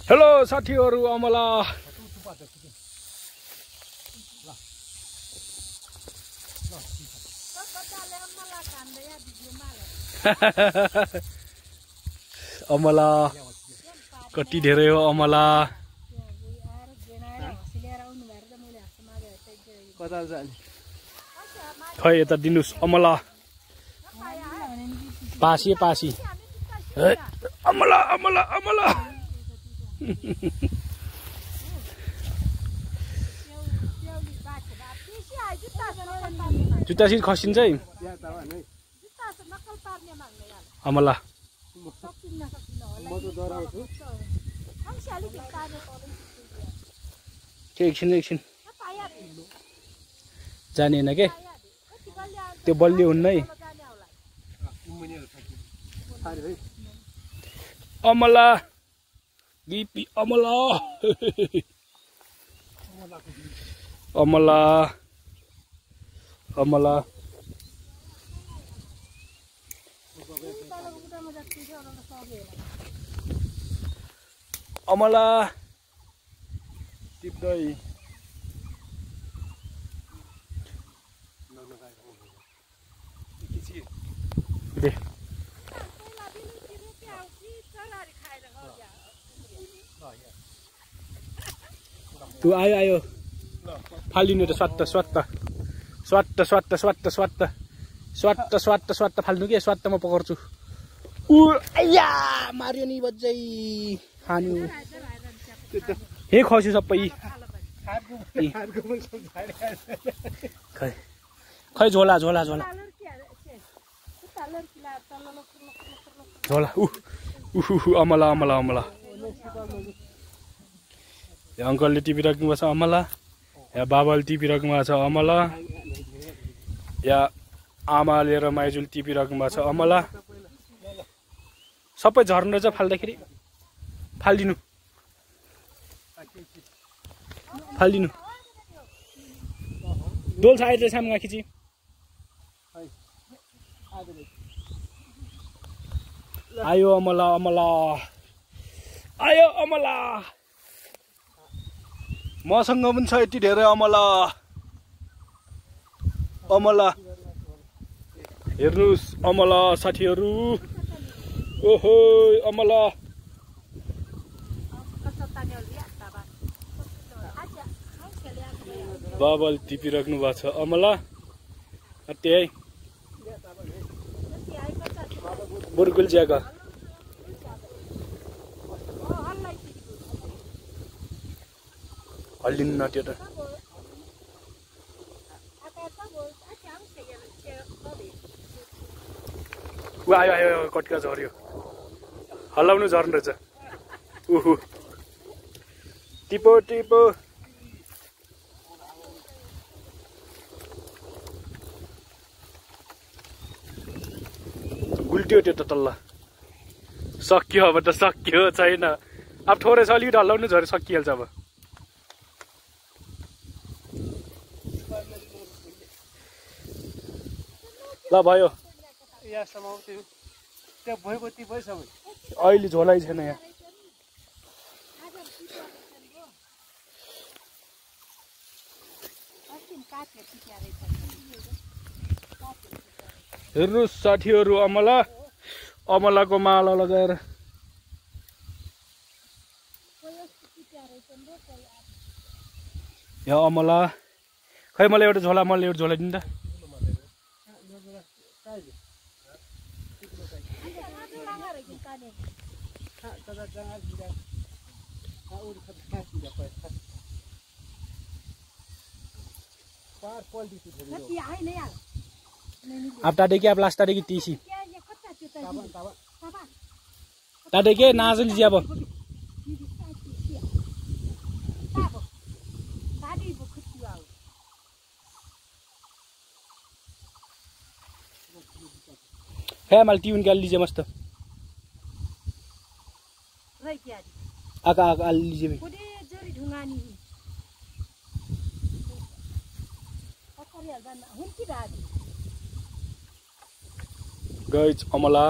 Hello साथीहरु अमला अमला कति धेरै हो अमला खै यता दिनुस् अमला पासी पासी अमला अमला अमला जुत्ता सिट खसिन्छ है अमला एकछिन एकछिन जानेन के त्यो बलियो हुन्न है अमला बीपी अमला अमला अमला अमला टिप्दै दे तू आयो आयो फालिनु त स्वाट्ट स्वाट्ट स्वाट्ट स्वाट्ट स्वाट्ट स्वाट्ट स्वाट्ट स्वाट्ट स्वाट्ट फाल्नु के स्वाट्ट म पकड्छु उ आया मार्यो नि बज्जै खानु हे खस्यो सबै खै खै झोला झोला झोला झोला अमला अमला अमला यहाँ अंकलले टिपिराख्नु भएको छ अमला यहाँ बाबाले टिपिराख्नु भएको छ अमला यहाँ आमाले र माइजूले टिपिराख्नु भएको छ अमला सबै झर्नु रहेछ फाल्दाखेरि फालिदिनु फालिदिनु डोल छ आइले सामगा खिची आयो अमला अमला आयो अमला मसँग पनि छ यति धेरै अमला अमला हेर्नुस् अमला साथीहरु ओहो अमला बाबाले टिपिराख्नु भएको छ अमला त्यही बुर्गुल ज्यागा हल्लिनु नट्यो त आयो आयो कटका झर्यो हल्लाउनु झर्नु रहेछ उहु टिपो टिपो उल्ट्यो त्यो त तल्ला सकियो अब त सकियो छैन अब थोरै छ अलिकति हल्लाउनु झऱ्यो सकिहाल्छ अब ल भयो अहिले झोलै छैन यहाँ हेर्नुहोस् साथीहरु अमला अमलाको माला लगाएर यहाँ अमला खै मलाई एउटा झोला मैले एउटा झोला दिनु त अब ताटे के अब लास्ट ताटे की तीसी ताटे के नाच लीजिए अब है माल टीवी निकाल लीजिए मस्त आका आका लीजिए भाई गाइज अमला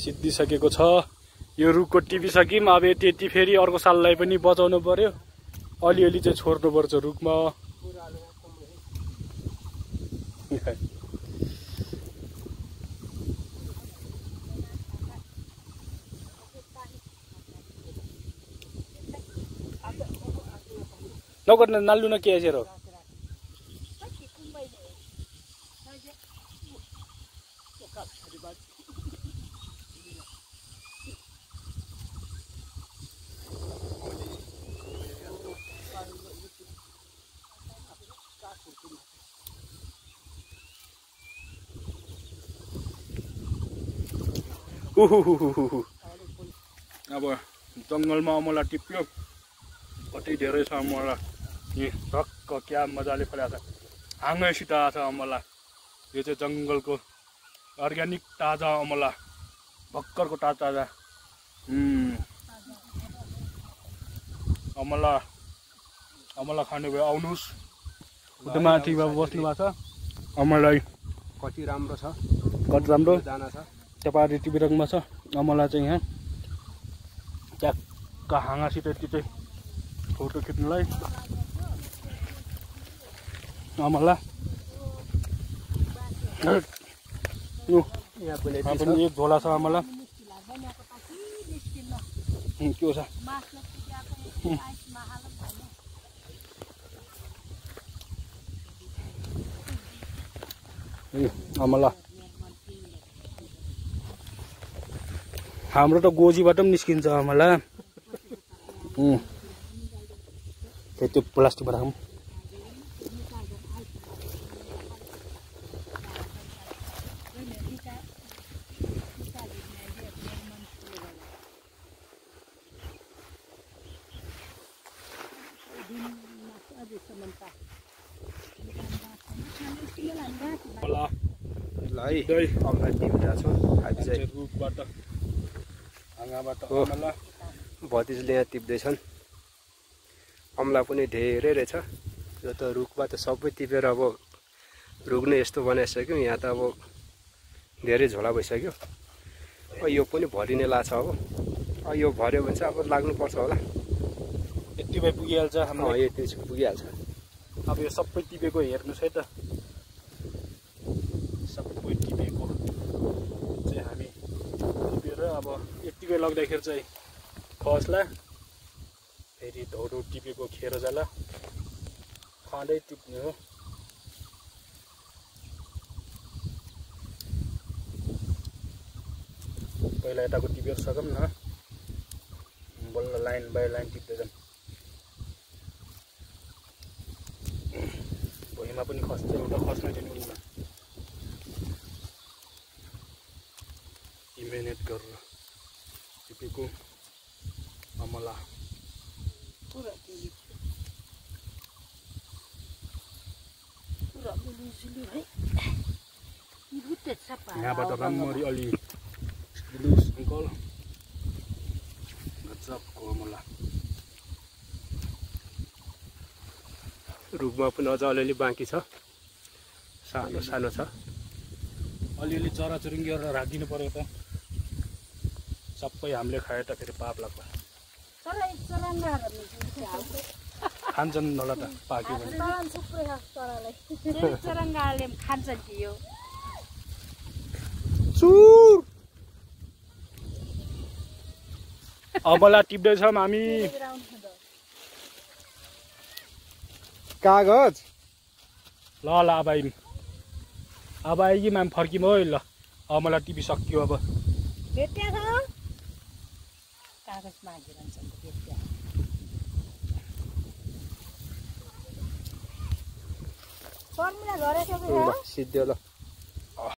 सिद्धिसकेको छ यो रुखको टिपिसक्यौँ। अब त्यति फेरि अर्को साललाई पनि बचाउनु पर्यो। अलिअलि चाहिँ छोड्नु पर्छ रुखमा। नगर्न नाल्नु न के यसो अब जङ्गलमा अमला टिप्यो। कति धेरै छ अमला। यी टक्क क्या मजाले फलेको छ। हाँगैसित आएको छ अमला। यो चाहिँ जङ्गलको अर्ग्यानिक ताजा अमला। भर्खरको ताजा अमला अमला खानुभयो आउनुहोस्। माथि बस्नु भएको छ। अमलाई कति राम्रो छ, कति राम्रो दाना छ। चपारी टिपिरङमा छ अमला चाहिँ। यहाँ ट्याक्क हाँगासित यति चाहिँ फोटो खिच्नुलाई अमला। यहाँ पनि एक झोला छ अमला। के हो छ अमला। हाम्रो त गोजीबाट पनि निस्किन्छ अमला। त्यो प्लास्टिकबाट खाऊँ। भतिजले यहाँ टिप्दैछन्। अमला पनि धेरै रहेछ। यो त रुखबाट सबै टिपेर अब रुख नै यस्तो बनाइसक्यो। यहाँ त अब धेरै झोला भइसक्यो। यो पनि भरिने लाग्छ। अब यो भर्यो भने चाहिँ अब लाग्नुपर्छ होला। यति भए पुगिहाल्छ हाम्रो। यति पुगिहाल्छ। अब यो सबै टिपेको हेर्नुहोस् है त। सबै टिपेको चाहिँ हामी टिपेर अब यतिकै लग्दाखेरि चाहिँ खस्ला। फेरि धौडो टिपेको खेर जाला। खाँदै टिप्ने हो। पहिला यताको टिपेर सकौँ न। बल्ल लाइन बाई लाइन टिप्दै जाऊँ। भुइँमा पनि खस्छ एउटा खस्न दिनु न। मेहनत गरेर टिपेको अमला। यहाँबाट राम्ररी अलि लुज अङ्कल गजबको अमला। रुखमा पनि अझ अलिअलि बाँकी छ। सानो सानो छ। अलिअलि चराचुरुङ्गी गरेर राखिदिनु पर्यो त। सबै हामीले खायो त फेरि पाप लाग्छ। खान्छन् होला त पाक्यो भने। अमला टिप्दैछौँ हामी। कागज ल ल अब आइम। अब आइकि माम फर्किम है। ल अमला टिपिसक्यो अब। सिद्धो ल।